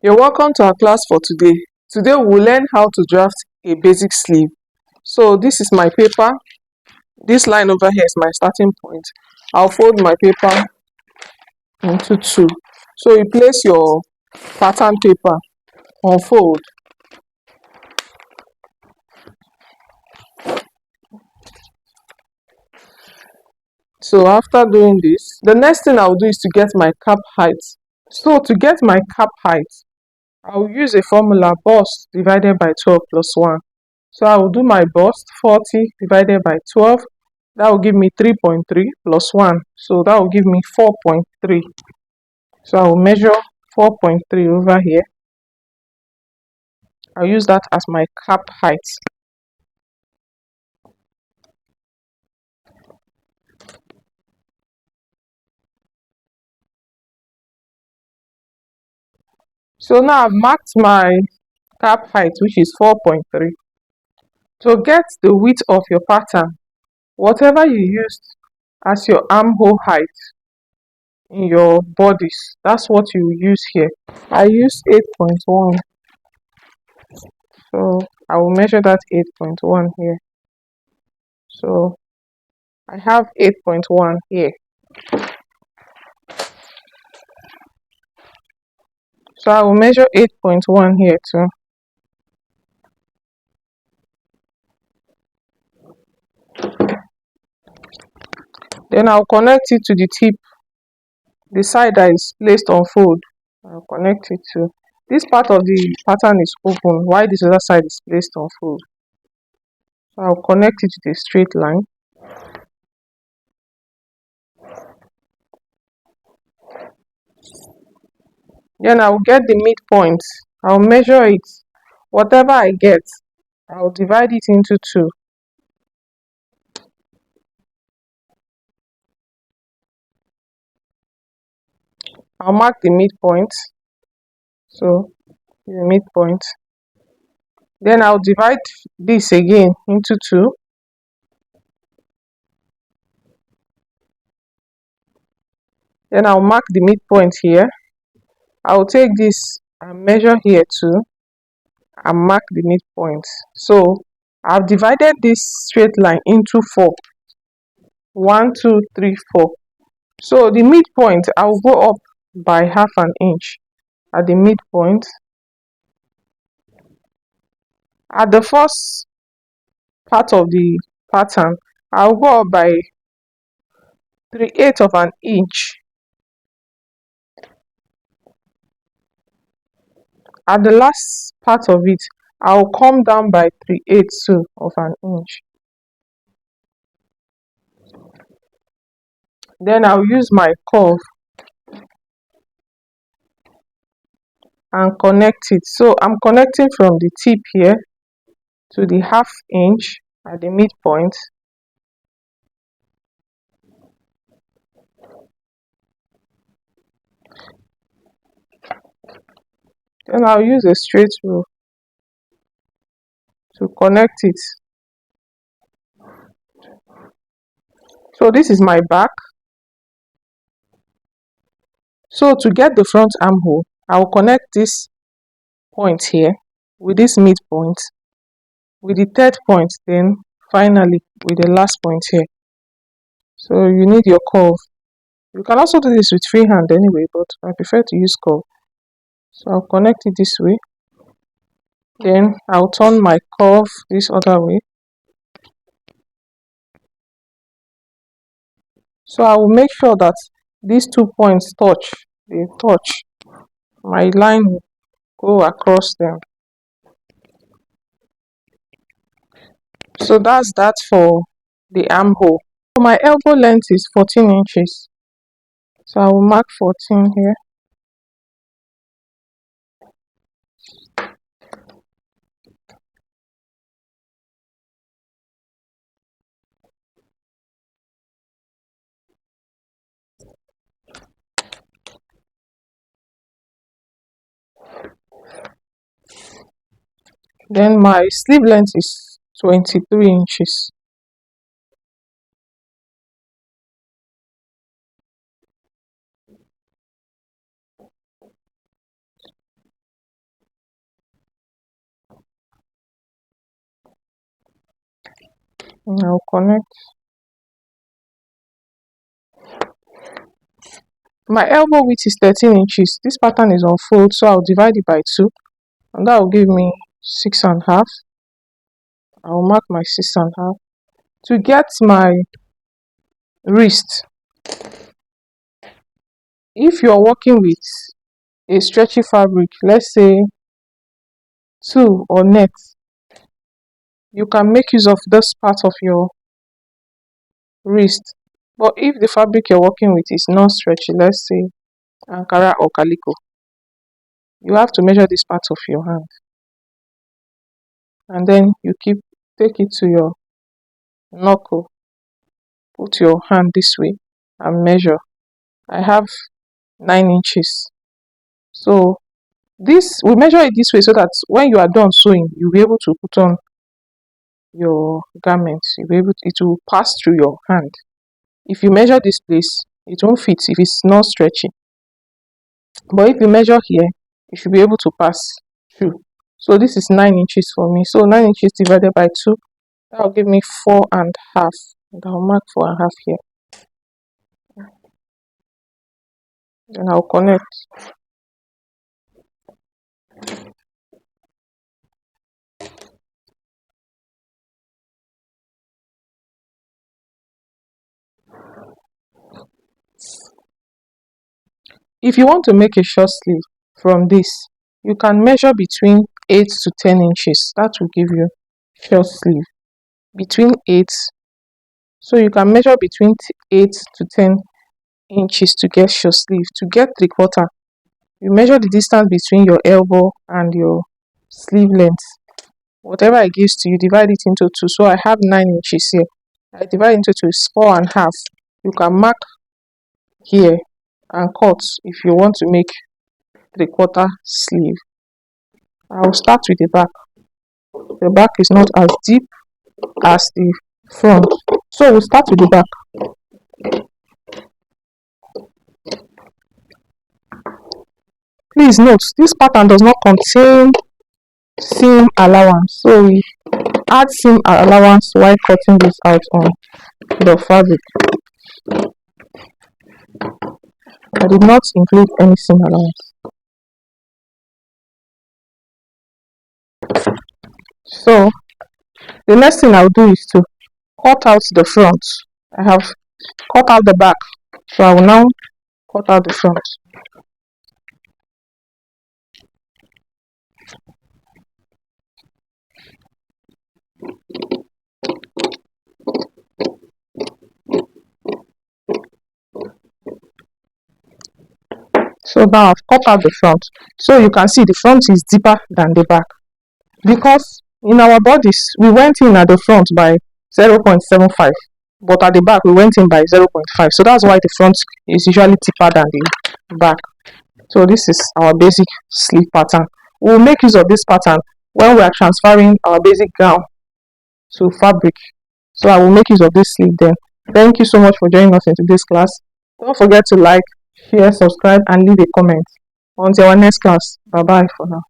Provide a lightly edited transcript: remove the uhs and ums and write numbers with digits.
You're welcome to our class for today. Today we'll learn how to draft a basic sleeve. So this is my paper. This line over here is my starting point. I'll fold my paper into two. So you place your pattern paper on fold. So after doing this, the next thing I'll do is to get my cap height. So to get my cap height, I'll use a formula bust divided by 12 plus 1. So I will do my bust 40 divided by 12. That will give me 3.3 plus 1. So that will give me 4.3. So I will measure 4.3 over here. I'll use that as my cap height. So now I've marked my cap height, which is 4.3. To get the width of your pattern, whatever you used as your armhole height in your bodice, that's what you use here. I use 8.1. So I will measure that 8.1 here. So I have 8.1 here. So I will measure 8.1 here too. Then I'll connect it to the tip, the side that is placed on fold. I'll connect it to. This part of the pattern is open, while this other side is placed on fold. So I'll connect it to the straight line. Then I'll get the midpoint. I'll measure it. Whatever I get, I'll divide it into 2. I'll mark the midpoint. So the midpoint. Then I'll divide this again into 2. Then I'll mark the midpoint here. I'll take this and measure here too and mark the midpoint. So I've divided this straight line into 4. 1, 2, 3, 4. So the midpoint, I'll go up by half an inch at the midpoint. At the first part of the pattern, I'll go up by 3/8 of an inch. At the last part of it, I'll come down by 3/8 too of an inch. Then I'll use my curve and connect it. So I'm connecting from the tip here to the half inch at the midpoint. Then I'll use a straight rule to connect it. So this is my back. So to get the front armhole, I will connect this point here with this midpoint, with the third point, then finally with the last point here. So you need your curve. You can also do this with freehand anyway, but I prefer to use curve. So I'll connect it this way. Then I'll turn my curve this other way. So I will make sure that these 2 points touch. They touch. My line will go across them. So that's that for the armhole. So my elbow length is 14 inches. So I will mark 14 here. Then my sleeve length is 23 inches. And I'll connect. My elbow width is 13 inches. This pattern is on fold, so I'll divide it by 2, and that will give me 6.5. I'll mark my 6.5. To get my wrist, if you're working with a stretchy fabric, let's say tulle or net, you can make use of this part of your wrist. But if the fabric you're working with is not stretchy, let's say Ankara or Calico, you have to measure this part of your hand, and then you take it to your knuckle, put your hand this way and measure. I have 9 inches. So this, we measure it this way so that when you are done sewing, you'll be able to put on your garments. It will pass through your hand. If you measure this place, it won't fit if it's not stretchy. But if you measure here, you should be able to pass through. So this is 9 inches for me. So 9 inches divided by 2, that will give me 4.5. And I'll mark 4.5 here. Then I'll connect. If you want to make a short sleeve from this, you can measure between 8 to 10 inches. That will give you short sleeve. Between 8, so you can measure between 8 to 10 inches to get short sleeve. To get 3/4, you measure the distance between your elbow and your sleeve length. Whatever it gives to you, divide it into 2. So I have 9 inches here. I divide into 2 is 4.5. You can mark here and cut if you want to make 3/4 sleeve. I'll start with the back. The back is not as deep as the front, so we'll start with the back. Please note, this pattern does not contain seam allowance, so we add seam allowance while cutting this out on the fabric. I did not include any seam allowance. So the next thing I'll do is to cut out the front. I have cut out the back, so I will now cut out the front. So now I've cut out the front. So you can see the front is deeper than the back, because in our bodice we went in at the front by 0.75, but at the back we went in by 0.5. So that's why the front is usually deeper than the back. So this is our basic sleeve pattern. We'll make use of this pattern when we are transferring our basic gown to fabric. So I will make use of this sleeve then. Thank you so much for joining us in today's class. Don't forget to like, share, subscribe, and leave a comment. Until our next class. Bye bye for now.